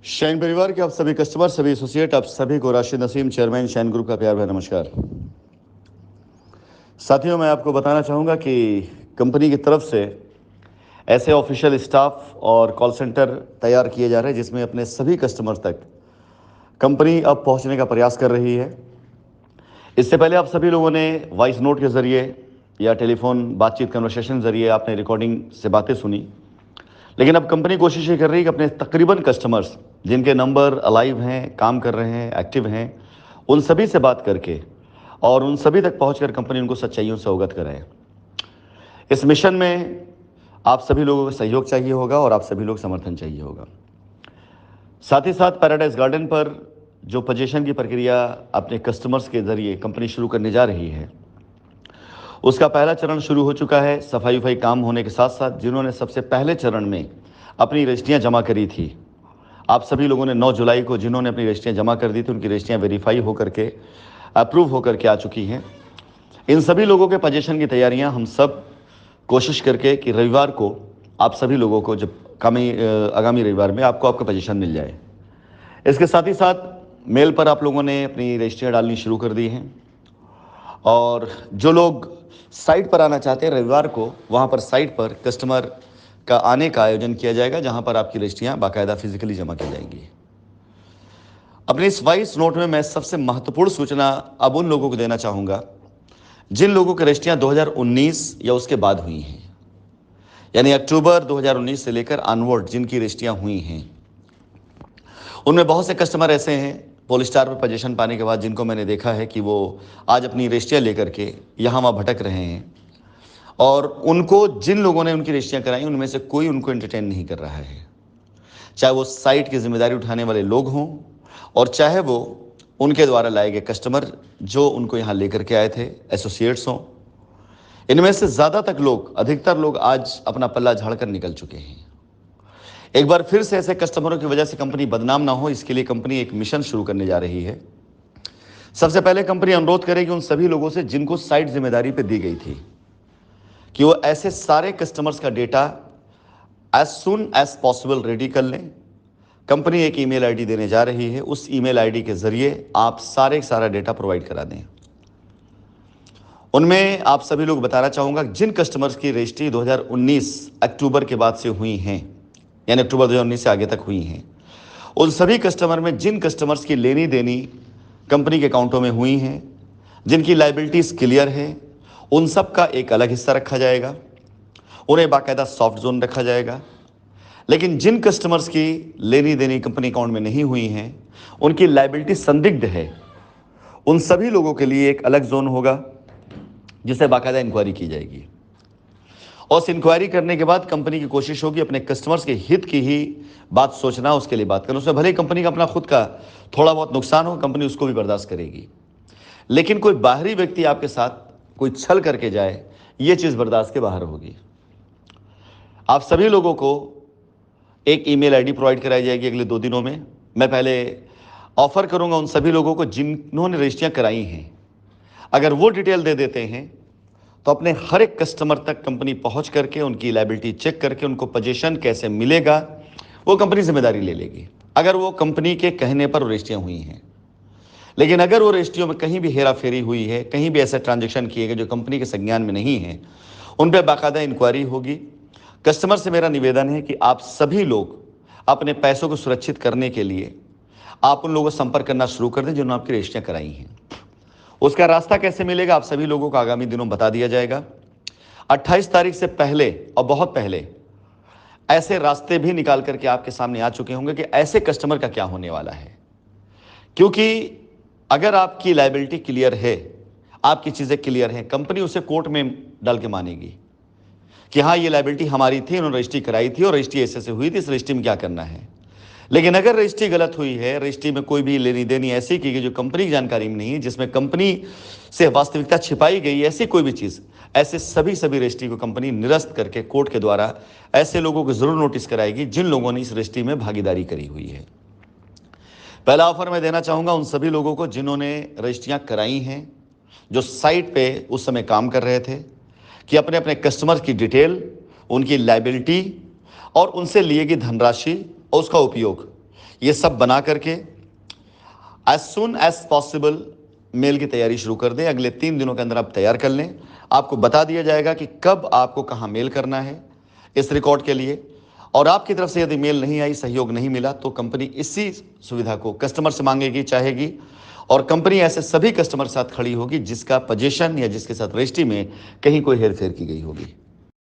Shine परिवार के आप सभी कस्टमर, सभी एसोसिएट, आप सभी को Rashid Naseem, chairman shine group का प्यार भरा नमस्कार। साथियों, मैं आपको बताना चाहूँगा कि कंपनी की तरफ से ऐसे ऑफिशियल स्टाफ और कॉल सेंटर तैयार किए जा रहे हैं जिसमें अपने सभी कस्टमर तक कंपनी अब पहुंचने का प्रयास कर रही है। इससे पहले आप सभी लोगों ने वॉइस नोट के ज़रिए या टेलीफोन बातचीत कन्वर्सेशन ज़रिए आपने रिकॉर्डिंग से बातें सुनी, लेकिन अब कंपनी कोशिश ये कर रही है कि अपने तकरीबन कस्टमर्स जिनके नंबर अलाइव हैं, काम कर रहे हैं, एक्टिव हैं, उन सभी से बात करके और उन सभी तक पहुंचकर कंपनी उनको सच्चाइयों से अवगत कराए। इस मिशन में आप सभी लोगों का सहयोग चाहिए होगा और आप सभी लोग समर्थन चाहिए होगा। साथ ही साथ पैराडाइज गार्डन पर जो पोजीशन की प्रक्रिया अपने कस्टमर्स के ज़रिए कंपनी शुरू करने जा रही है, उसका पहला चरण शुरू हो चुका है। सफाई वफाई काम होने के साथ साथ जिन्होंने सबसे पहले चरण में अपनी रजिस्ट्रियाँ जमा करी थी, आप सभी लोगों ने 9 जुलाई को जिन्होंने अपनी रजिस्ट्रियाँ जमा कर दी थी, उनकी रजिस्ट्रियाँ वेरीफाई होकर के अप्रूव होकर के आ चुकी हैं। इन सभी लोगों के पोजीशन की तैयारियां हम सब कोशिश करके कि रविवार को आप सभी लोगों को जब आगामी रविवार में आपको आपका पोजीशन मिल जाए। इसके साथ ही साथ मेल पर आप लोगों ने अपनी रजिस्ट्रियाँ डालनी शुरू कर दी हैं और जो लोग साइट पर आना चाहते हैं रविवार को, वहाँ पर साइट पर कस्टमर का आने का आयोजन किया जाएगा, जहाँ पर आपकी रजिस्ट्रियाँ बाकायदा फिजिकली जमा की जाएंगी। अपने इस वॉइस नोट में मैं सबसे महत्वपूर्ण सूचना अब उन लोगों को देना चाहूँगा जिन लोगों की रजिस्ट्रियाँ 2019 या उसके बाद हुई हैं, यानी अक्टूबर 2019 से लेकर अनवर्ड जिनकी रजिस्ट्रियाँ हुई हैं। उनमें बहुत से कस्टमर ऐसे हैं पोलिस्टार पर पोजीशन पाने के बाद जिनको मैंने देखा है कि वो आज अपनी रजिस्ट्रियाँ लेकर के यहाँ वहाँ भटक रहे हैं और उनको जिन लोगों ने उनकी रजिस्ट्रियाँ कराई उनमें से कोई उनको एंटरटेन नहीं कर रहा है, चाहे वो साइट की जिम्मेदारी उठाने वाले लोग हों और चाहे वो उनके द्वारा लाए गए कस्टमर जो उनको यहाँ लेकर के आए थे, एसोसिएट्स हों। इनमें से ज़्यादातर लोग, अधिकतर लोग आज अपना पल्ला झाड़ कर निकल चुके हैं। एक बार फिर से ऐसे कस्टमरों की वजह से कंपनी बदनाम ना हो, इसके लिए कंपनी एक मिशन शुरू करने जा रही है। सबसे पहले कंपनी अनुरोध करेगी उन सभी लोगों से जिनको साइट जिम्मेदारी पर दी गई थी कि वो ऐसे सारे कस्टमर्स का data as soon as possible ready कर लें। कंपनी एक ईमेल आईडी देने जा रही है, उस ईमेल आईडी के जरिए आप सारा डेटा प्रोवाइड करा दें। उनमें आप सभी लोग बताना चाहूँगा जिन कस्टमर्स की रजिस्ट्री 2019 अक्टूबर के बाद से हुई हैं, यानी अक्टूबर 2019 से आगे तक हुई हैं, उन सभी कस्टमर में जिन कस्टमर्स की लेनी देनी कंपनी के अकाउंटों में हुई हैं, जिनकी लाइबिलिटीज़ क्लियर है, उन सब का एक अलग हिस्सा रखा जाएगा, उन्हें बाकायदा सॉफ्ट जोन रखा जाएगा। लेकिन जिन कस्टमर्स की लेनी देनी कंपनी अकाउंट में नहीं हुई हैं, उनकी लाइबिलिटी संदिग्ध है, उन सभी लोगों के लिए एक अलग जोन होगा जिसे बाकायदा इंक्वायरी की जाएगी। और उस इंक्वायरी करने के बाद कंपनी की कोशिश होगी अपने कस्टमर्स के हित की ही बात सोचना, उसके लिए बात करना। उसमें भले ही कंपनी का अपना खुद का थोड़ा बहुत नुकसान हो, कंपनी उसको भी बर्दाश्त करेगी, लेकिन कोई बाहरी व्यक्ति आपके साथ कोई छल करके जाए, ये चीज़ बर्दाश्त के बाहर होगी। आप सभी लोगों को एक ईमेल आईडी प्रोवाइड कराई जाएगी अगले 2 दिनों में। मैं पहले ऑफ़र करूंगा उन सभी लोगों को जिन्होंने रजिस्ट्रियाँ कराई हैं, अगर वो डिटेल दे देते हैं तो अपने हर एक कस्टमर तक कंपनी पहुंच करके उनकी लायबिलिटी चेक करके उनको पोजीशन कैसे मिलेगा वो कंपनी जिम्मेदारी ले लेगी, अगर वो कंपनी के कहने पर रजिस्ट्रियाँ हुई हैं। लेकिन अगर वो रजिस्ट्रियों में कहीं भी हेरा फेरी हुई है, कहीं भी ऐसे ट्रांजेक्शन किए गए जो कंपनी के संज्ञान में नहीं है, उन पर बाकायदा इंक्वायरी होगी। कस्टमर से मेरा निवेदन है कि आप सभी लोग अपने पैसों को सुरक्षित करने के लिए आप उन लोगों से संपर्क करना शुरू कर दें जिन्होंने आपकी रजिस्ट्रियाँ कराई हैं। उसका रास्ता कैसे मिलेगा आप सभी लोगों को आगामी दिनों बता दिया जाएगा। 28 तारीख से पहले और बहुत पहले ऐसे रास्ते भी निकाल करके आपके सामने आ चुके होंगे कि ऐसे कस्टमर का क्या होने वाला है, क्योंकि अगर आपकी लायबिलिटी क्लियर है, आपकी चीज़ें क्लियर हैं, कंपनी उसे कोर्ट में डाल के मानेगी कि हाँ ये लायबिलिटी हमारी थी, उन्होंने रजिस्ट्री कराई थी और रजिस्ट्री ऐसे हुई थी, इस रजिस्ट्री में क्या करना है। लेकिन अगर रजिस्ट्री गलत हुई है, रजिस्ट्री में कोई भी लेनी देनी ऐसी की गई जो कंपनी की जानकारी में नहीं है, जिसमें कंपनी से वास्तविकता छिपाई गई, ऐसी कोई भी चीज़, ऐसे सभी रजिस्ट्री को कंपनी निरस्त करके कोर्ट के द्वारा ऐसे लोगों को जरूर नोटिस कराएगी जिन लोगों ने इस रजिस्ट्री में भागीदारी करी हुई है। पहला ऑफर मैं देना चाहूँगा उन सभी लोगों को जिन्होंने रजिस्ट्रियाँ कराई हैं, जो साइट पे उस समय काम कर रहे थे, कि अपने अपने कस्टमर की डिटेल, उनकी लायबिलिटी और उनसे लिए गई धनराशि और उसका उपयोग, ये सब बना करके as soon as possible mail की तैयारी शुरू कर दें। अगले 3 दिनों के अंदर आप तैयार कर लें। आपको बता दिया जाएगा कि कब आपको कहाँ मेल करना है इस रिकॉर्ड के लिए। और आपकी तरफ से यदि मेल नहीं आई, सहयोग नहीं मिला, तो कंपनी इसी सुविधा को कस्टमर से मांगेगी, चाहेगी, और कंपनी ऐसे सभी कस्टमर के साथ खड़ी होगी जिसका पोजीशन या जिसके साथ रजिस्ट्री में कहीं कोई हेरफेर की गई होगी।